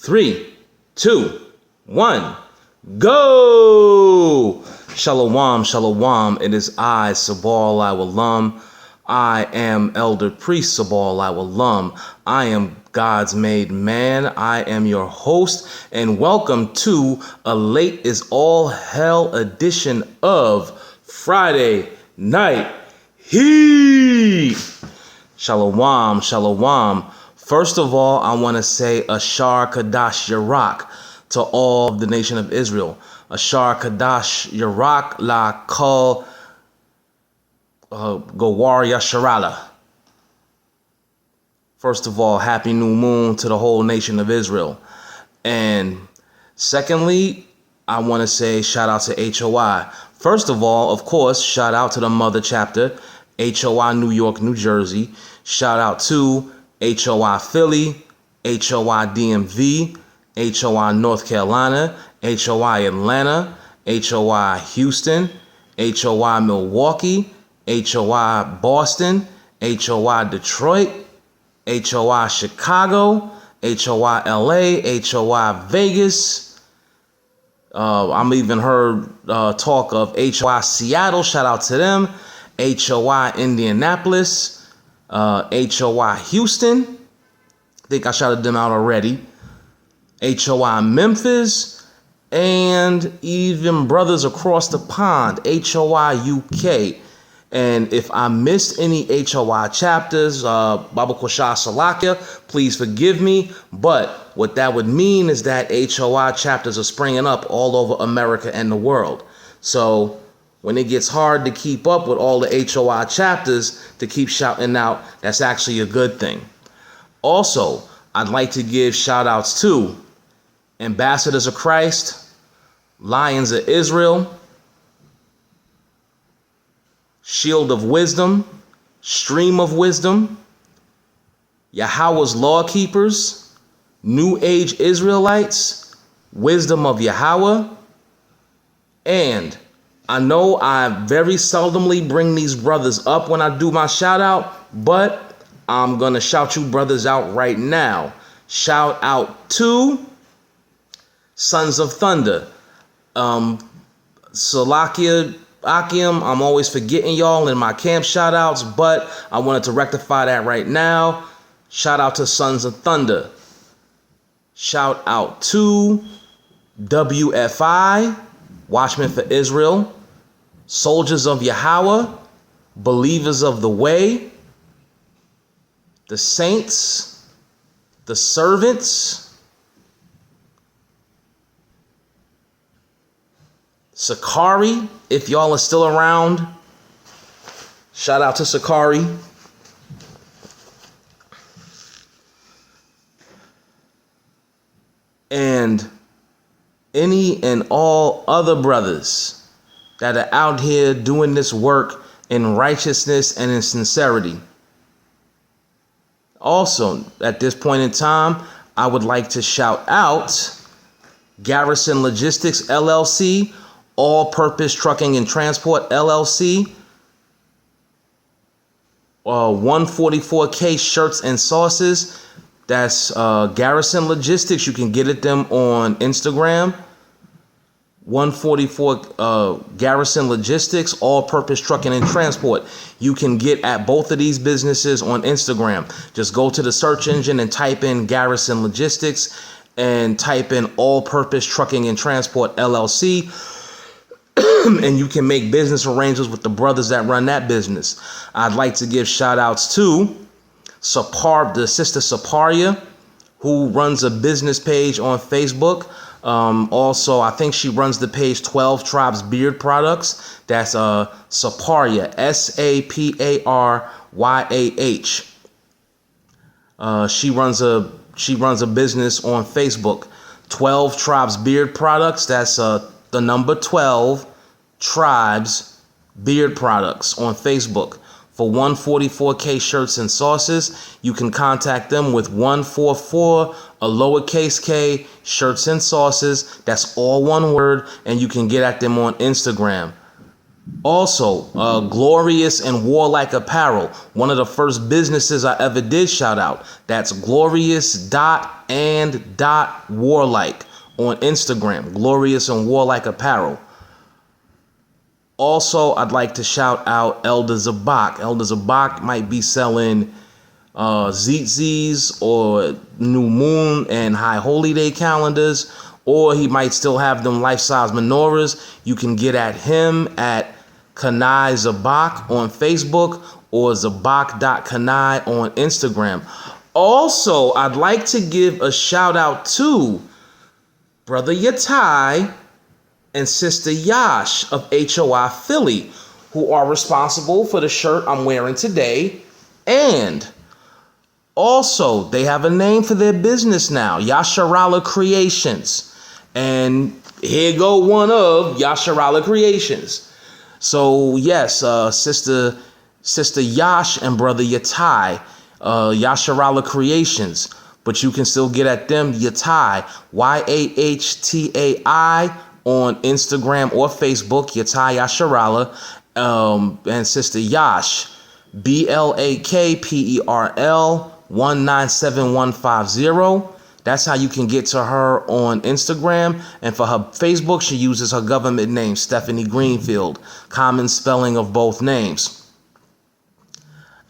3, 2, 1, go! Shalom, shalom. It is I, Sabal Awalam. I am Elder Priest Sabal Awalam. I am God's made man. I am your host, and welcome to a late is all hell edition of Friday Night Heat. Shalom, shalom. First of all, I want to say Ashar Kadash Yarak to all of the nation of Israel. Ashar Kadash Yarak La Kol Gawar Yasharala. First of all, happy new moon to the whole nation of Israel. And secondly, I want to say shout out to HOI. First of all, of course, shout out to the mother chapter, HOI New York, New Jersey. Shout out to HOI Philly, HOI DMV, HOI North Carolina, HOI Atlanta, HOI Houston, HOI Milwaukee, HOI Boston, HOI Detroit, HOI Chicago, HOI LA, HOI Vegas. I'm even heard talk of HOI Seattle. Shout out to them. HOI Indianapolis. HOI Houston, I think I shouted them out already. HOI Memphis, and even brothers across the pond, HOI UK. And if I missed any HOI chapters, Baba Koshah Salakia, please forgive me. But what that would mean is that HOI chapters are springing up all over America and the world. So when it gets hard to keep up with all the HOI chapters to keep shouting out, that's actually a good thing. Also, I'd like to give shout outs to Ambassadors of Christ, Lions of Israel, Shield of Wisdom, Stream of Wisdom, Yahweh's Law Keepers, New Age Israelites, Wisdom of Yahweh, and I know I very seldomly bring these brothers up when I do my shout out, but I'm going to shout you brothers out right now. Shout out to Sons of Thunder. Salakia, Akim, I'm always forgetting y'all in my camp shout outs, but I wanted to rectify that right now. Shout out to Sons of Thunder. Shout out to WFI, Watchmen for Israel. Soldiers of Yahweh, Believers of the Way, the Saints, the Servants, Sakari, if y'all are still around. Shout out to Sakari. And any and all other brothers that are out here doing this work in righteousness and in sincerity. Also, at this point in time, I would like to shout out Garrison Logistics LLC, All Purpose Trucking and Transport LLC, 144K Shirts and Sauces. That's Garrison Logistics. You can get at them on Instagram. 144 Garrison Logistics, All Purpose Trucking and Transport. You can get at both of these businesses on Instagram. Just go to the search engine and type in Garrison Logistics and type in All Purpose Trucking and Transport LLC. And you can make business arrangements with the brothers that run that business. I'd like to give shout outs to the sister Saparia, who runs a business page on Facebook. Also, I think she runs the page 12 Tribes Beard Products. That's Saparia, Saparyah. She runs a business on Facebook, 12 Tribes Beard Products. That's the number 12 Tribes Beard Products on Facebook. For 144K Shirts and Sauces, you can contact them with 144, a lowercase k, Shirts and Sauces. That's all one word, and you can get at them on Instagram. Also, Glorious and Warlike Apparel, one of the first businesses I ever did shout out. That's glorious.and.warlike on Instagram. Glorious and Warlike Apparel. Also, I'd like to shout out Elder Zabak. Elder Zabak might be selling Zeetzes or New Moon and High Holy Day calendars, or he might still have them life-size menorahs. You can get at him at Kanai Zabak on Facebook or zabak.kanai on Instagram. Also, I'd like to give a shout out to Brother Yatai and Sister Yash of HOI Philly, who are responsible for the shirt I'm wearing today. And also, they have a name for their business now, Yasharala Creations. And here go one of Yasharala Creations. So yes, Sister Yash and Brother Yatai, Yasharala Creations. But you can still get at them, Yatai, Yahtai, on Instagram or Facebook, Yatai Yasharala, and Sister Yash, BLAKPERL 197150. That's how you can get to her on Instagram. And for her Facebook, she uses her government name, Stephanie Greenfield. Common spelling of both names.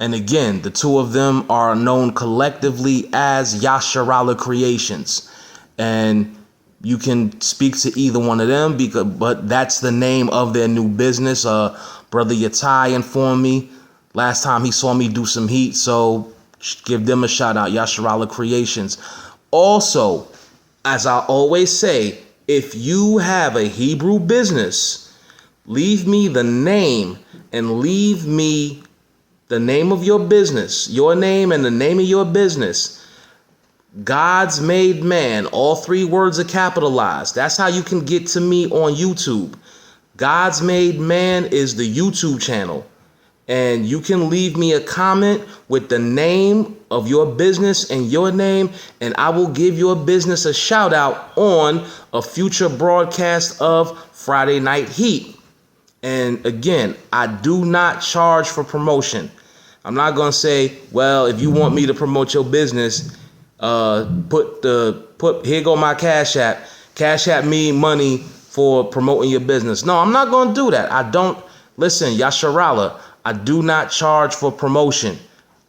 And again, the two of them are known collectively as Yasharala Creations. And you can speak to either one of them, but that's the name of their new business. Brother Yatai informed me last time he saw me do some heat, so give them a shout out, Yasharala Creations. Also, as I always say, if you have a Hebrew business, leave me the name and leave me the name of your business, your name and the name of your business. God's Made Man, all three words are capitalized. That's how you can get to me on YouTube. God's Made Man is the YouTube channel. And you can leave me a comment with the name of your business and your name, and I will give your business a shout out on a future broadcast of Friday Night Heat. And again, I do not charge for promotion. I'm not going to say, well, if you want me to promote your business, here go my Cash App. Cash App me money for promoting your business. No, I'm not going to do that. Listen, Yasharala, I do not charge for promotion.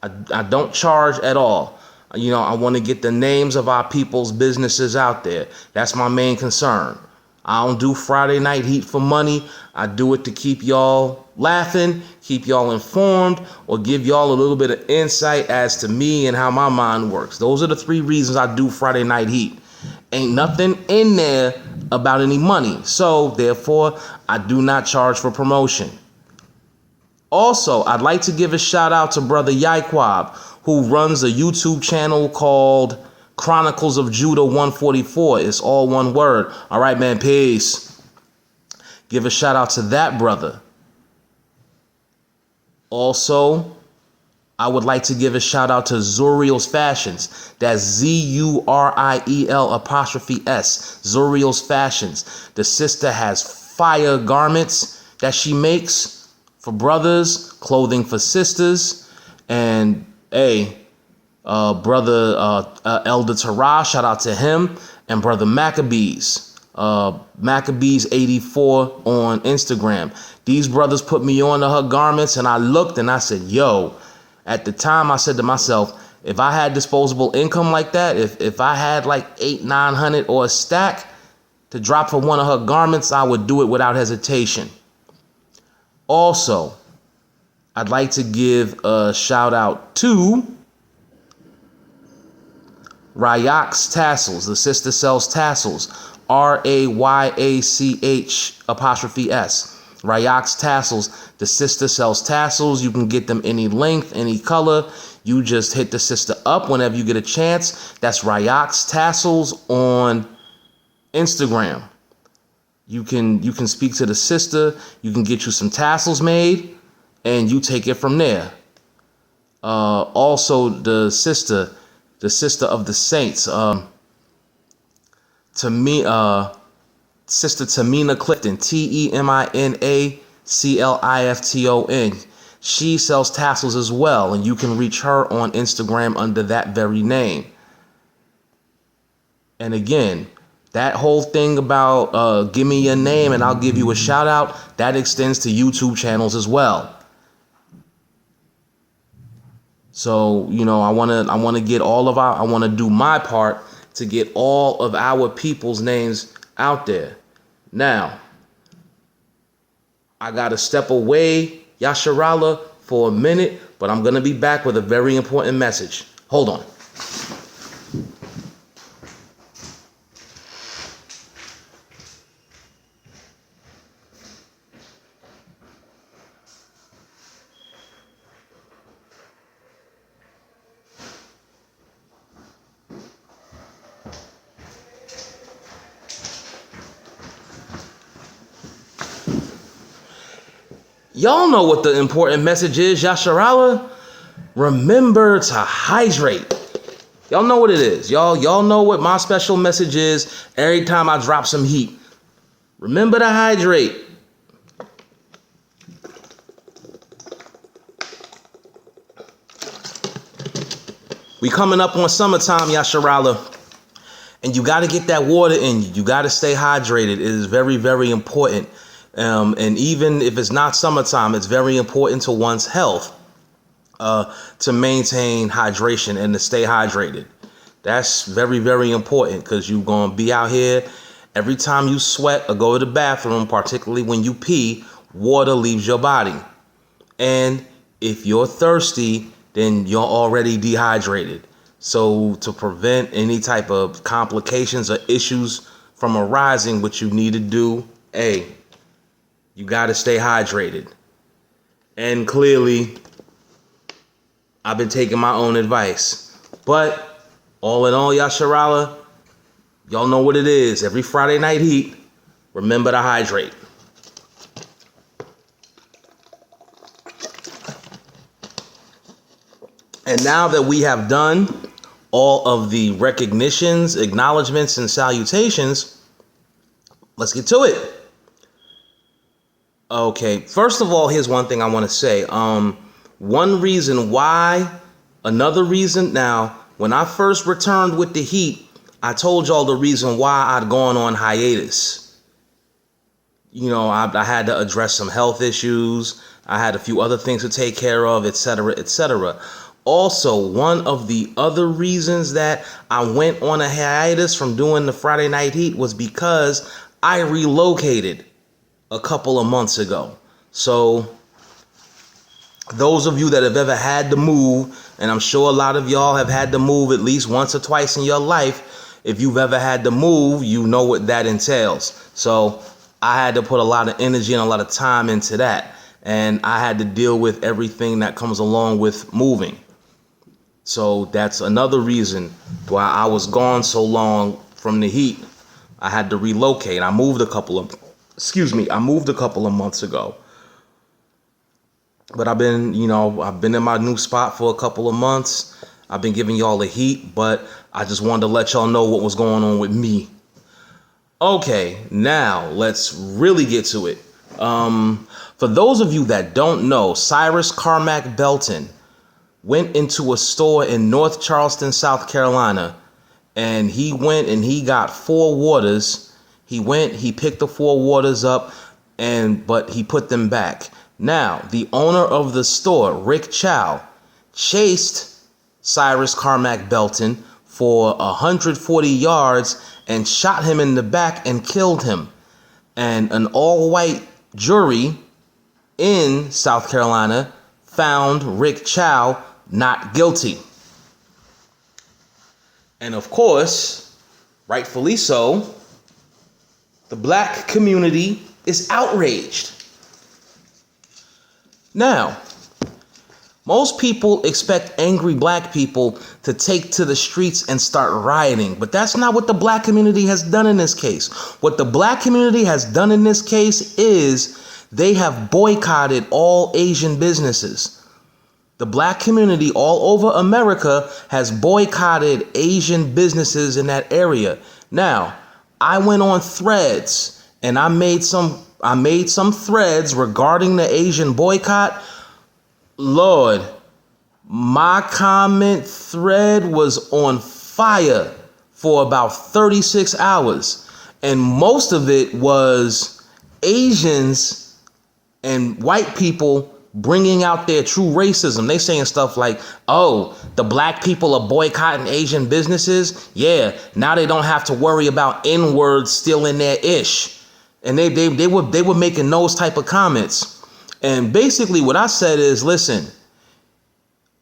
I don't charge at all. You know, I want to get the names of our people's businesses out there. That's my main concern. I don't do Friday Night Heat for money. I do it to keep y'all laughing, keep y'all informed, or give y'all a little bit of insight as to me and how my mind works. Those are the three reasons I do Friday Night Heat. Ain't nothing in there about any money. So, therefore, I do not charge for promotion. Also, I'd like to give a shout out to Brother Yaikwab, who runs a YouTube channel called Chronicles of Judah 144. It's all one word. All right, man, peace. Give a shout out to that brother. Also, I would like to give a shout out to Zuriel's Fashions. That's ZURIEL''S. Zuriel's Fashions. The sister has fire garments that she makes for brothers, clothing for sisters, and brother Elder Tarah, shout out to him, and brother Maccabees, Maccabees 84 on Instagram. These brothers put me on to her garments, and I looked and I said, yo, at the time I said to myself, if I had disposable income like that, if I had like 800-900 or a stack to drop for one of her garments, I would do it without hesitation. Also, I'd like to give a shout out to Rayak's Tassels. The sister sells tassels. RAYACH''S. Rayak's Tassels. The sister sells tassels. You can get them any length, any color. You just hit the sister up whenever you get a chance. That's Rayak's Tassels on Instagram. You can speak to the sister. You can get you some tassels made, and you take it from there. Also, the sister of the saints, Sister Tamina Clifton, TEMINA Clifton. She sells tassels as well, and you can reach her on Instagram under that very name. And again, that whole thing about give me your name and I'll give you a shout out, that extends to YouTube channels as well. So, I want to get I want to do my part to get all of our people's names out there. Now, I got to step away, Yasharala, for a minute, but I'm going to be back with a very important message. Hold on. Y'all know what the important message is, Yasharala. Remember to hydrate. Y'all know what it is. Y'all know what my special message is every time I drop some heat. Remember to hydrate. We coming up on summertime, Yasharala. And you got to get that water in you. You got to stay hydrated. It is very, very important. And even if it's not summertime, it's very important to one's health to maintain hydration and to stay hydrated. That's very, very important because you're going to be out here. Every time you sweat or go to the bathroom, particularly when you pee, water leaves your body. And if you're thirsty, then you're already dehydrated. So to prevent any type of complications or issues from arising, what you need to do, you got to stay hydrated. And clearly, I've been taking my own advice. But all in all, Yasharala, y'all know what it is. Every Friday night heat, remember to hydrate. And now that we have done all of the recognitions, acknowledgments, and salutations, let's get to it. Okay, first of all, here's one thing I want to say. Another reason. Now, when I first returned with the heat, I told y'all the reason why I'd gone on hiatus. I had to address some health issues. I had a few other things to take care of, etc., etc. Also, one of the other reasons that I went on a hiatus from doing the Friday night heat was because I relocated a couple of months ago. So those of you that have ever had to move, and I'm sure a lot of y'all have had to move at least once or twice in your life. If you've ever had to move, you know what that entails. So I had to put a lot of energy and a lot of time into that. And I had to deal with everything that comes along with moving. So that's another reason why I was gone so long from the heat. I had to relocate. I moved a couple of months ago. But I've been in my new spot for a couple of months. I've been giving y'all the heat, but I just wanted to let y'all know what was going on with me. Okay, now let's really get to it. For those of you that don't know, Cyrus Carmack Belton went into a store in North Charleston, South Carolina, and he went and he got 4 waters. He picked the 4 waters up, but he put them back. Now, the owner of the store, Rick Chow, chased Cyrus Carmack Belton for 140 yards and shot him in the back and killed him. And an all-white jury in South Carolina found Rick Chow not guilty. And of course, rightfully so, the black community is outraged. Now, most people expect angry black people to take to the streets and start rioting, but that's not what the black community has done in this case. What the black community has done in this case is they have boycotted all Asian businesses. The black community all over America has boycotted Asian businesses in that area. Now, I went on Threads and I made some I made some threads regarding the Asian boycott. Lord, my comment thread was on fire for about 36 hours. And most of it was Asians and white people bringing out their true racism. They saying stuff like, oh, the black people are boycotting Asian businesses. Yeah, now they don't have to worry about N-words still in their ish. And they were making those type of comments. And basically what I said is, listen,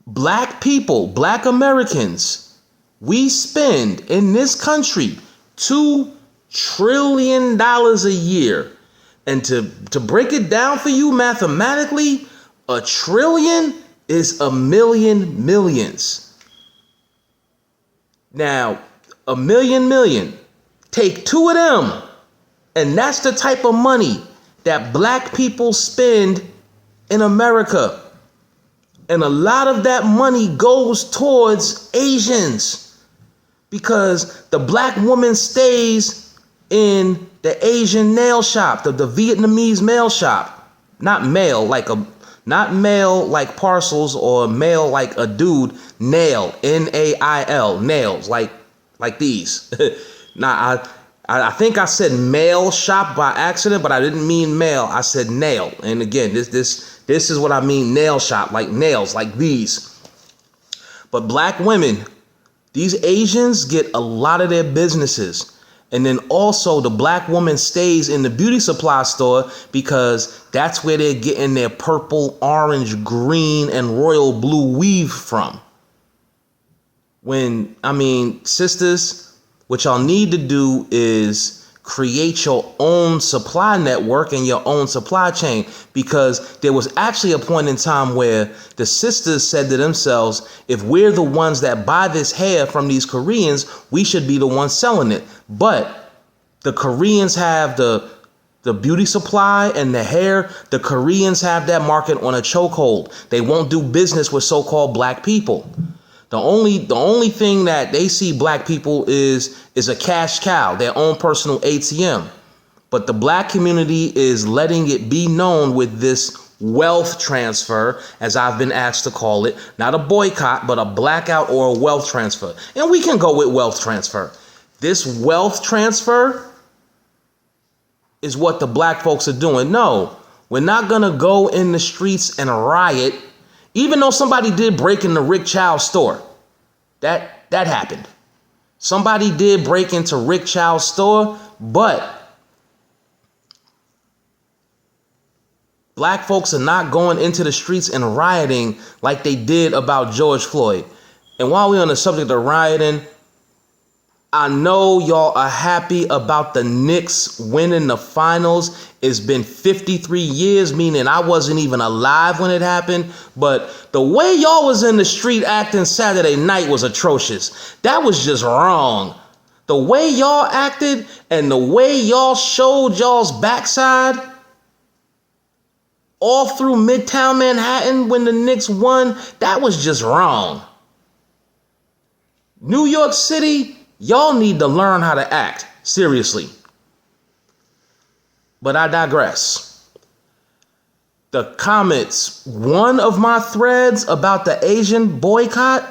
black people, black Americans, we spend in this country $2 trillion a year. And to break it down for you mathematically, a trillion is a million millions. Now, a million, take two of them, and that's the type of money that black people spend in America. And a lot of that money goes towards Asians because the black woman stays in the Asian nail shop, the Vietnamese nail shop, not male like parcels or male like a dude, nail, Nail, nails, like these. Now, I think I said male shop by accident, but I didn't mean male. I said nail. And again, this is what I mean, nail shop, like nails, like these. But black women, these Asians get a lot of their businesses. And then also the black woman stays in the beauty supply store because that's where they're getting their purple, orange, green, and royal blue weave from. Sisters, what y'all need to do is create your own supply network and your own supply chain, because there was actually a point in time where the sisters said to themselves, if we're the ones that buy this hair from these Koreans, we should be the ones selling it. But the Koreans have the beauty supply and the hair. The Koreans have that market on a chokehold. They won't do business with so-called black people. The only thing that they see black people is a cash cow, their own personal ATM. But the black community is letting it be known with this wealth transfer, as I've been asked to call it, not a boycott, but a blackout or a wealth transfer. And we can go with wealth transfer. This wealth transfer is what the black folks are doing. No, we're not going to go in the streets and riot. Even though somebody did break in the Rick Chow's store, that happened. Somebody did break into Rick Chow's store, but black folks are not going into the streets and rioting like they did about George Floyd. And while we're on the subject of rioting, I know y'all are happy about the Knicks winning the finals. It's been 53 years, meaning I wasn't even alive when it happened. But the way y'all was in the street acting Saturday night was atrocious. That was just wrong. The way y'all acted and the way y'all showed y'all's backside all through Midtown Manhattan when the Knicks won, that was just wrong. New York City, y'all need to learn how to act, seriously. But I digress. The comments, one of my threads about the Asian boycott,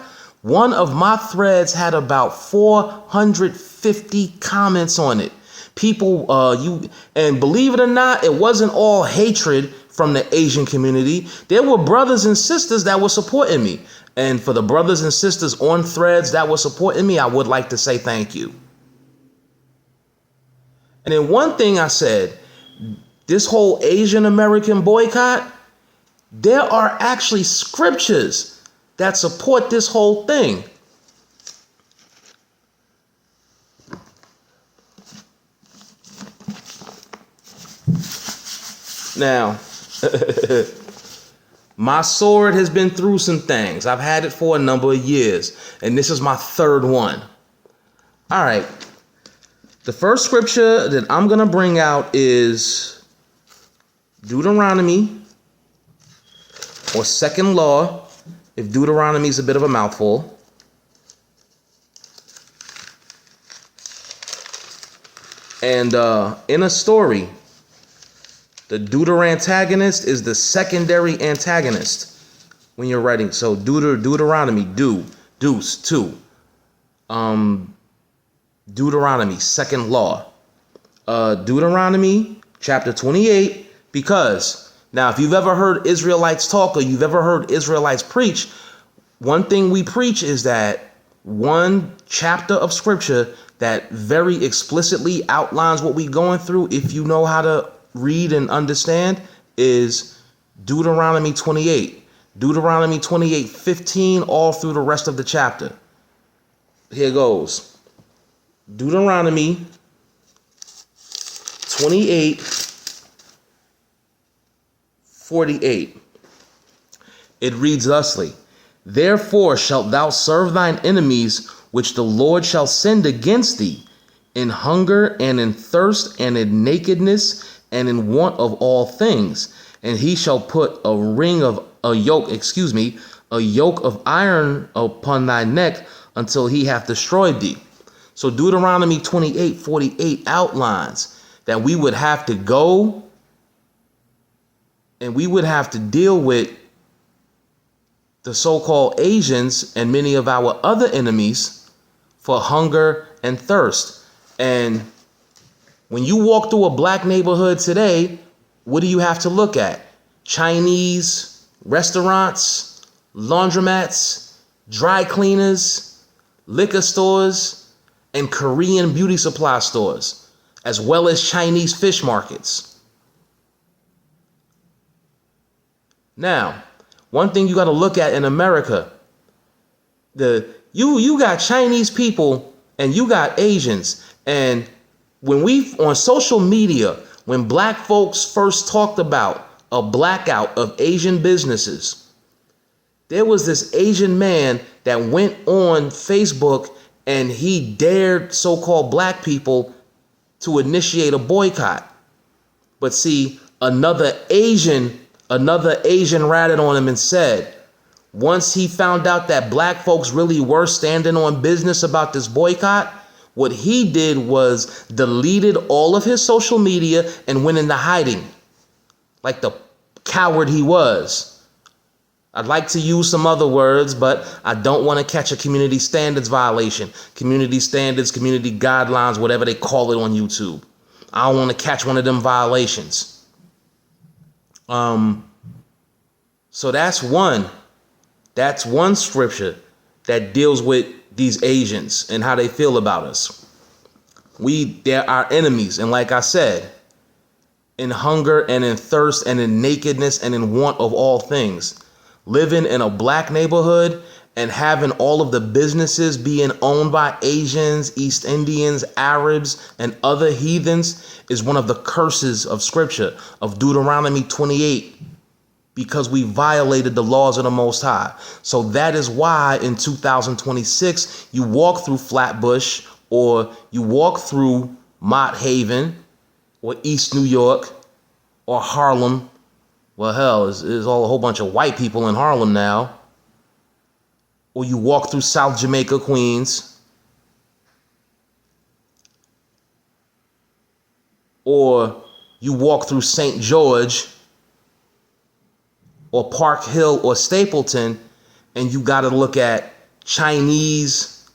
one of my threads had about 450 comments on it. People, and believe it or not, it wasn't all hatred from the Asian community. There were brothers and sisters that were supporting me. And for the brothers and sisters on threads that were supporting me, I would like to say thank you. And then one thing I said, this whole Asian American boycott, there are actually scriptures that support this whole thing. Now, my sword has been through some things. I've had it for a number of years, and this is my third one. All right. The first scripture that I'm going to bring out is Deuteronomy, or Second Law, if Deuteronomy is a bit of a mouthful. And in a story, The deuterantagonist is the secondary antagonist when you're writing. So Deuteronomy, deuce, 2. Deuteronomy, second law. Deuteronomy chapter 28, because now if you've ever heard Israelites talk or you've ever heard Israelites preach, one thing we preach is that one chapter of scripture that very explicitly outlines what we're going through, if you know how to read and understand, is Deuteronomy 28. Deuteronomy 28:15 all through the rest of the chapter. Here goes. Deuteronomy 28:48. It reads thusly: Therefore shalt thou serve thine enemies, which the Lord shall send against thee, in hunger and in thirst and in nakedness and in want of all things. And he shall put a yoke of iron upon thy neck until he hath destroyed thee. So Deuteronomy 28:48 outlines that we would have to go and we would have to deal with the so-called Asians and many of our other enemies for hunger and thirst. And when you walk through a black neighborhood today, what do you have to look at? Chinese restaurants, laundromats, dry cleaners, liquor stores, and Korean beauty supply stores, as well as Chinese fish markets. Now, one thing you got to look at in America, you got Chinese people and you got Asians. And when on social media, when black folks first talked about a blackout of Asian businesses, there was this Asian man that went on Facebook and he dared so-called black people to initiate a boycott. But see, another Asian ratted on him and said, once he found out that black folks really were standing on business about this boycott, what he did was deleted all of his social media and went into hiding like the coward he was. I'd like to use some other words, but I don't want to catch a community standards violation. Community standards, community guidelines, whatever they call it on YouTube. I don't want to catch one of them violations. So that's one scripture that deals with these Asians and how they feel about us. They're our enemies. And like I said, in hunger and in thirst and in nakedness and in want of all things, living in a black neighborhood and having all of the businesses being owned by Asians, East Indians, Arabs, and other heathens is one of the curses of scripture of Deuteronomy 28, because we violated the laws of the Most High. So that is why in 2026, you walk through Flatbush or you walk through Mott Haven or East New York or Harlem. Well, hell, there's all a whole bunch of white people in Harlem now. Or you walk through South Jamaica, Queens. Or you walk through St. George or Park Hill or Stapleton, and you got to look at Chinese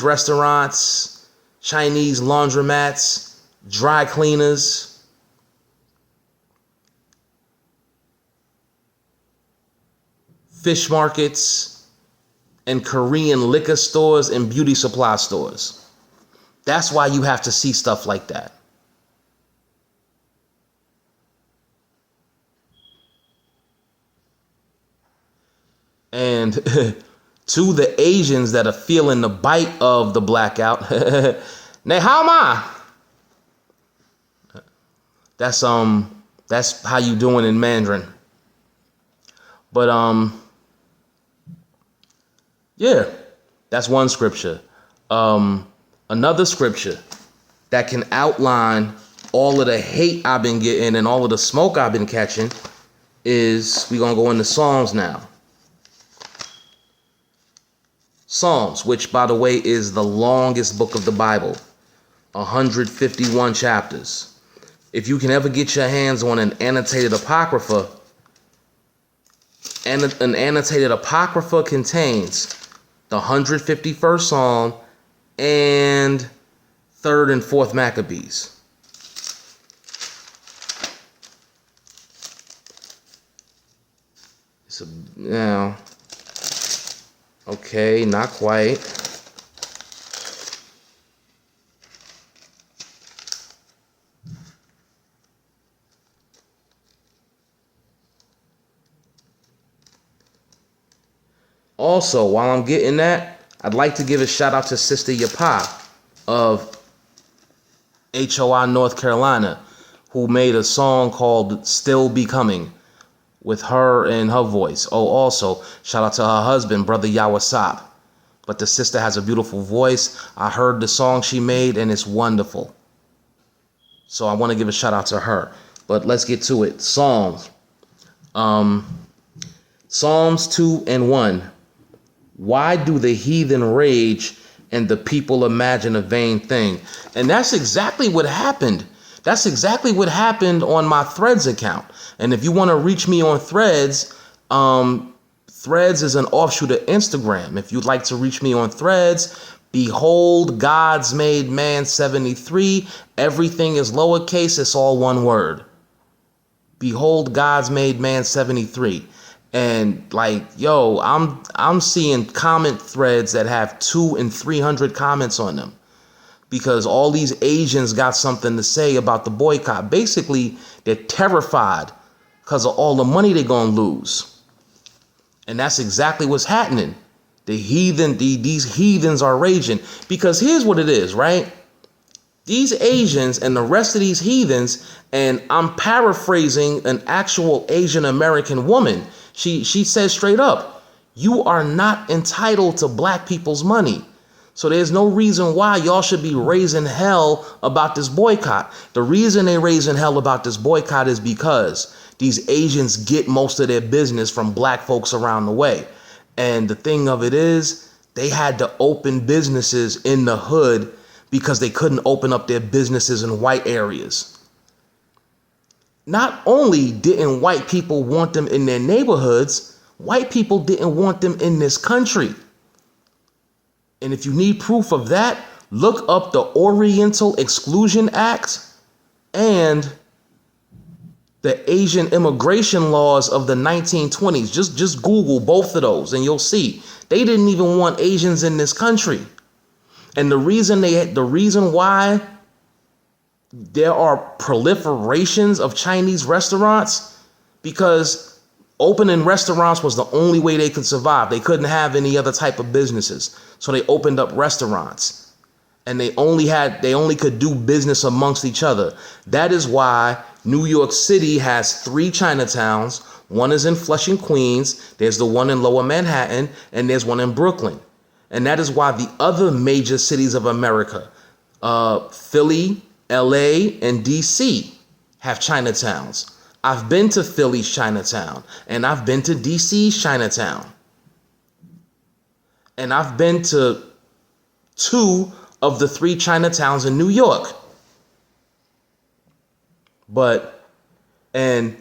restaurants, Chinese laundromats, dry cleaners, fish markets, and Korean liquor stores and beauty supply stores. That's why you have to see stuff like that. And to the Asians that are feeling the bite of the blackout, Nehama. That's how you doing in Mandarin. But yeah, that's one scripture. Another scripture that can outline all of the hate I've been getting and all of the smoke I've been catching is, we're going to go into Psalms now. Psalms, which, by the way, is the longest book of the Bible, 151 chapters. If you can ever get your hands on an annotated apocrypha, and an annotated apocrypha contains the 151st Psalm and 3rd and 4th Maccabees. Now, okay, not quite. Also, while I'm getting that, I'd like to give a shout out to Sister Yapa of HOI North Carolina, who made a song called Still Becoming with her and her voice. Oh, also, shout out to her husband, Brother Yawasop. But the sister has a beautiful voice. I heard the song she made, and it's wonderful. So I want to give a shout out to her. But let's get to it. Psalms. Psalms 2 and 1. Why do the heathen rage and the people imagine a vain thing? And that's exactly what happened. That's exactly what happened on my Threads account. And if you want to reach me on Threads, Threads is an offshoot of Instagram. If you'd like to reach me on Threads, behold, God's made man 73. Everything is lowercase. It's all one word. Behold, God's made man 73. And like, yo, I'm seeing comment threads that have 200 and 300 comments on them because all these Asians got something to say about the boycott. Basically, they're terrified because of all the money they're going to lose. And that's exactly what's happening. These heathens are raging because here's what it is, right? These Asians and the rest of these heathens, and I'm paraphrasing an actual Asian American woman. She says straight up, you are not entitled to black people's money. So there's no reason why y'all should be raising hell about this boycott. The reason they raising hell about this boycott is because these Asians get most of their business from black folks around the way. And the thing of it is, they had to open businesses in the hood because they couldn't open up their businesses in white areas. Not only didn't white people want them in their neighborhoods, white people didn't want them in this country. And if you need proof of that, look up the Oriental Exclusion Act and the Asian immigration laws of the 1920s. Just Google both of those and you'll see they didn't even want Asians in this country. And the reason why there are proliferations of Chinese restaurants, because opening restaurants was the only way they could survive. They couldn't have any other type of businesses. So they opened up restaurants and they only could do business amongst each other. That is why New York City has 3 Chinatowns. One is in Flushing, Queens. There's the one in Lower Manhattan and there's one in Brooklyn. And that is why the other major cities of America, Philly, LA, and DC have Chinatowns. I've been to Philly's Chinatown, and I've been to DC's Chinatown. And I've been to 2 of the 3 Chinatowns in New York. What Asians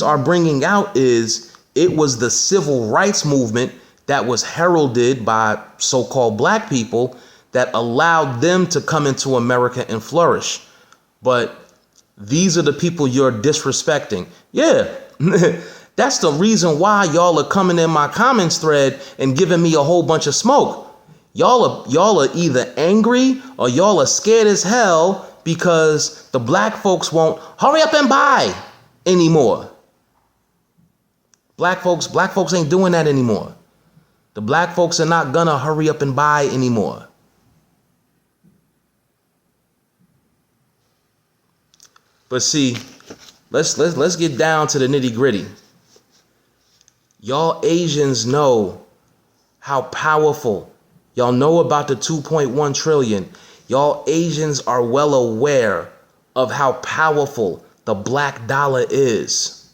are bringing out is it was the civil rights movement that was heralded by so-called black people that allowed them to come into America and flourish. But these are the people you're disrespecting. Yeah, that's the reason why y'all are coming in my comments thread and giving me a whole bunch of smoke. Y'all are either angry or y'all are scared as hell because the black folks won't hurry up and buy anymore. Black folks ain't doing that anymore. The black folks are not gonna hurry up and buy anymore. But see, let's get down to the nitty-gritty. Y'all Asians know how powerful. Y'all know about the 2.1 trillion. Y'all Asians are well aware of how powerful the black dollar is.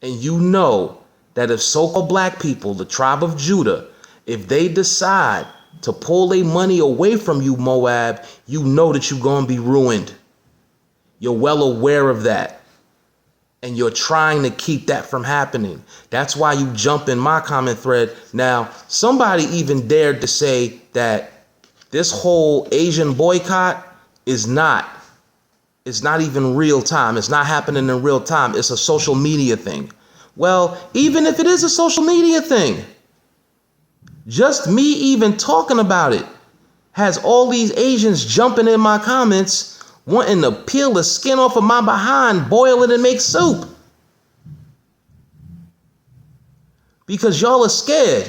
And you know that if so-called black people, the tribe of Judah, if they decide to pull their money away from you, Moab, you know that you're going to be ruined. You're well aware of that. And you're trying to keep that from happening. That's why you jump in my comment thread. Now, somebody even dared to say that this whole Asian boycott is not even real time. It's not happening in real time. It's a social media thing. Well, even if it is a social media thing, just me even talking about it has all these Asians jumping in my comments wanting to peel the skin off of my behind, boil it and make soup. Because y'all are scared.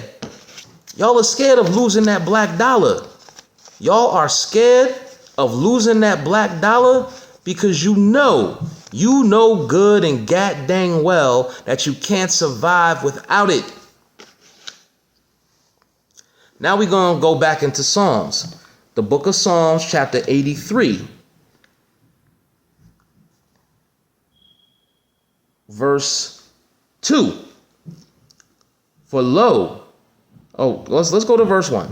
Y'all are scared of losing that black dollar. Y'all are scared of losing that black dollar because you know good and god dang well that you can't survive without it. Now we're going to go back into Psalms. The book of Psalms, chapter 83. Verse 2. For lo, let's go to verse 1.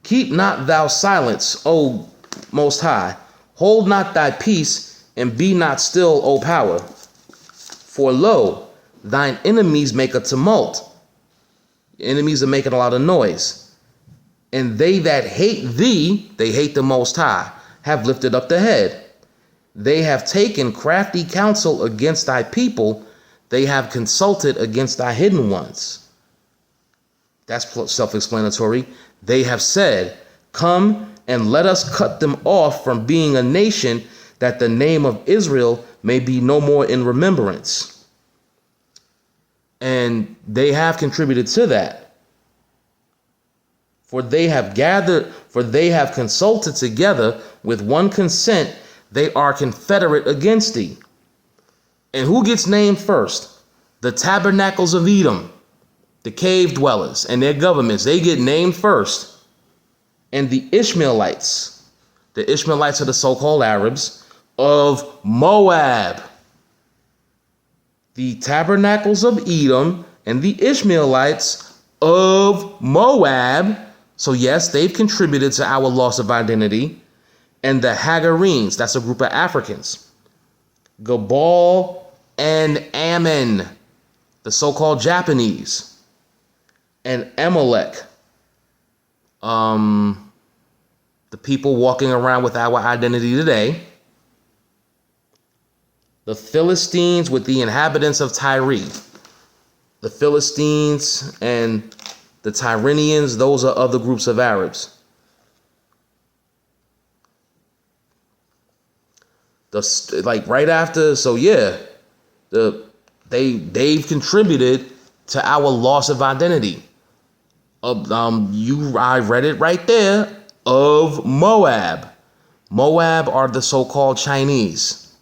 Keep not thou silence, O Most High. Hold not thy peace, and be not still, O power. For lo, thine enemies make a tumult. Enemies are making a lot of noise. And they that hate thee, they hate the Most High, have lifted up the head. They have taken crafty counsel against thy people. They have consulted against thy hidden ones. That's self-explanatory. They have said, come and let us cut them off from being a nation, that the name of Israel may be no more in remembrance. And they have contributed to that. For they have consulted together with one consent. They are confederate against thee. And who gets named first? The tabernacles of Edom, the cave dwellers and their governments. They get named first. And the Ishmaelites are the so-called Arabs of Moab. The tabernacles of Edom and the Ishmaelites of Moab. So yes, they've contributed to our loss of identity. And the Hagarenes, that's a group of Africans. Gabal and Ammon, the so-called Japanese. And Amalek, the people walking around with our identity today. The Philistines with the inhabitants of Tyre. The Philistines and the Tyrrhenians, those are other groups of Arabs. Right after, so yeah, they've contributed to our loss of identity. I read it right there, of Moab. Moab are the so-called Chinese.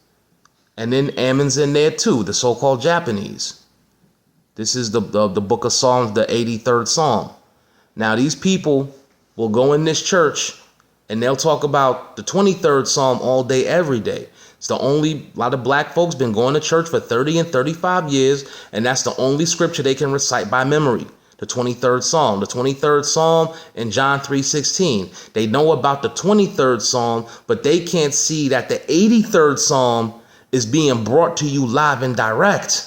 And then Ammon's in there too, the so-called Japanese. This is the book of Psalms, the 83rd Psalm. Now these people will go in this church and they'll talk about the 23rd Psalm all day, every day. It's a lot of black folks been going to church for 30 and 35 years, and that's the only scripture they can recite by memory. The 23rd Psalm. The 23rd Psalm and John 3:16. They know about the 23rd Psalm, but they can't see that the 83rd Psalm is being brought to you live and direct.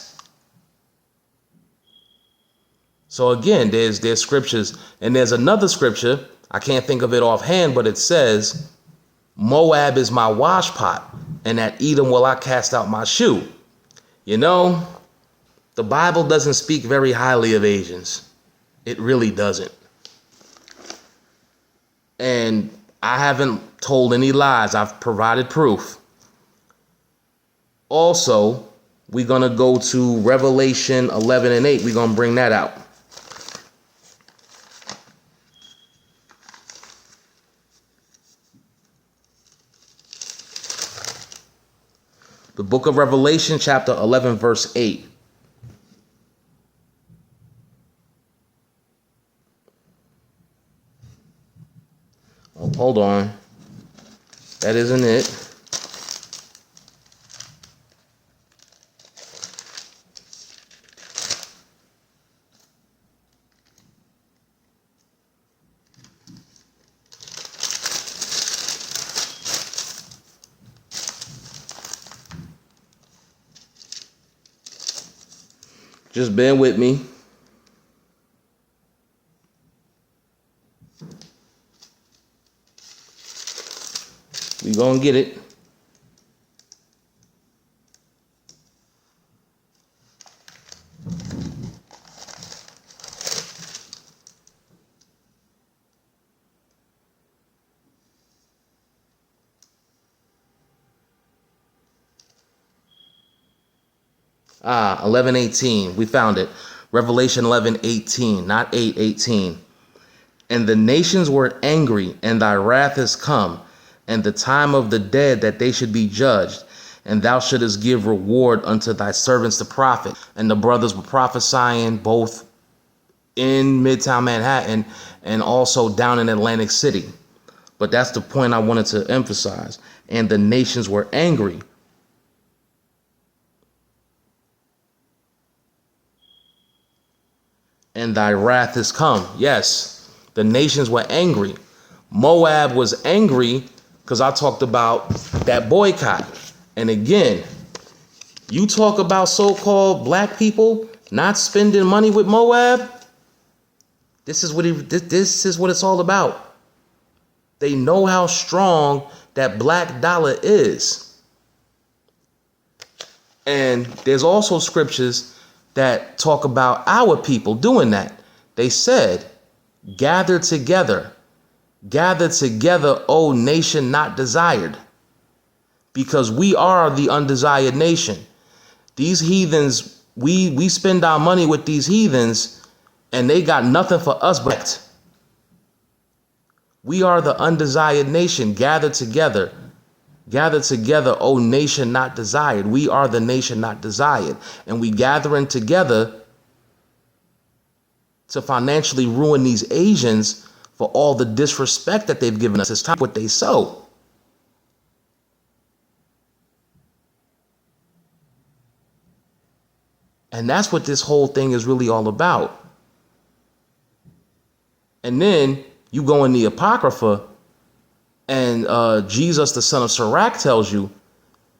So again, there's scriptures, and there's another scripture, I can't think of it offhand, but it says, Moab is my washpot, and at Edom will I cast out my shoe. You know, the Bible doesn't speak very highly of Asians. It really doesn't. And I haven't told any lies. I've provided proof. Also, we're going to go to Revelation 11 and 8. We're going to bring that out. The book of Revelation, chapter 11, verse 8. Oh, hold on. That isn't it. Just bear with me. We gonna get it. Ah, 11:18. We found it. Revelation 11:18, not 8:18. And the nations were angry, and thy wrath is come, and the time of the dead that they should be judged, and thou shouldest give reward unto thy servants the prophet. And the brothers were prophesying both in Midtown Manhattan and also down in Atlantic City. But that's the point I wanted to emphasize. And the nations were angry. And thy wrath is come. Yes, the nations were angry. Moab was angry because I talked about that boycott. And again, you talk about so-called black people not spending money with Moab. This is what it's all about. They know how strong that black dollar is. And there's also scriptures that talk about our people doing that. They said, gather together, O nation not desired, because we are the undesired nation. These heathens, we spend our money with these heathens, and they got nothing for us but. We are the undesired nation. Gather together, O nation not desired. We are the nation not desired. And we gathering together to financially ruin these Asians for all the disrespect that they've given us. It's time what they sow. And that's what this whole thing is really all about. And then you go in the Apocrypha, and Jesus, the son of Sirach, tells you,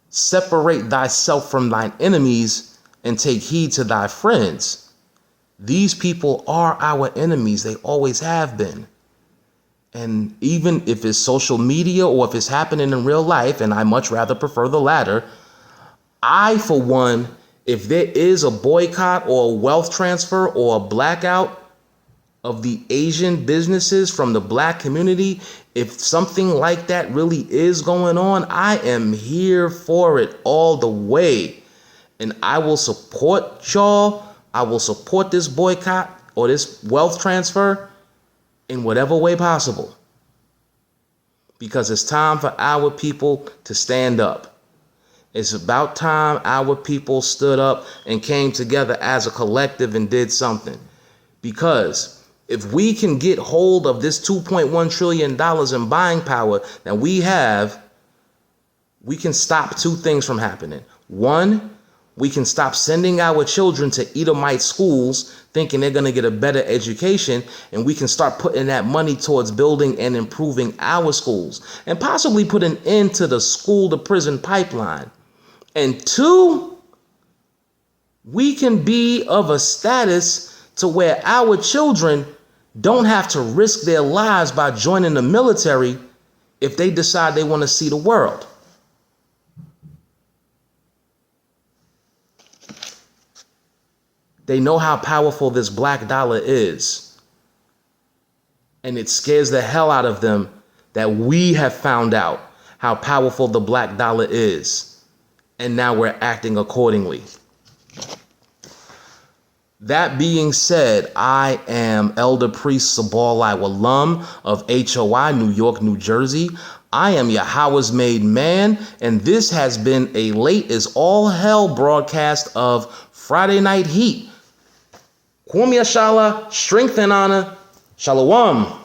separate thyself from thine enemies and take heed to thy friends. These people are our enemies. They always have been. And even if it's social media or if it's happening in real life, and I much rather prefer the latter, I, for one, if there is a boycott or a wealth transfer or a blackout of the Asian businesses from the black community, if something like that really is going on, I am here for it all the way. And I will support y'all. I will support this boycott or this wealth transfer in whatever way possible. Because it's time for our people to stand up. It's about time our people stood up and came together as a collective and did something. Because if we can get hold of this $2.1 trillion in buying power that we have, we can stop two things from happening. One, we can stop sending our children to Edomite schools thinking they're going to get a better education, and we can start putting that money towards building and improving our schools and possibly put an end to the school to prison pipeline. And two, we can be of a status to where our children don't have to risk their lives by joining the military if they decide they want to see the world. They know how powerful this black dollar is. And it scares the hell out of them that we have found out how powerful the black dollar is. And now we're acting accordingly. That being said, I am Elder Priest Sabal Iwalam of HOI, New York, New Jersey. I am Yahweh's made man, and this has been a late as all hell broadcast of Friday Night Heat. Kwame Ashala, strength and honor. Shalom.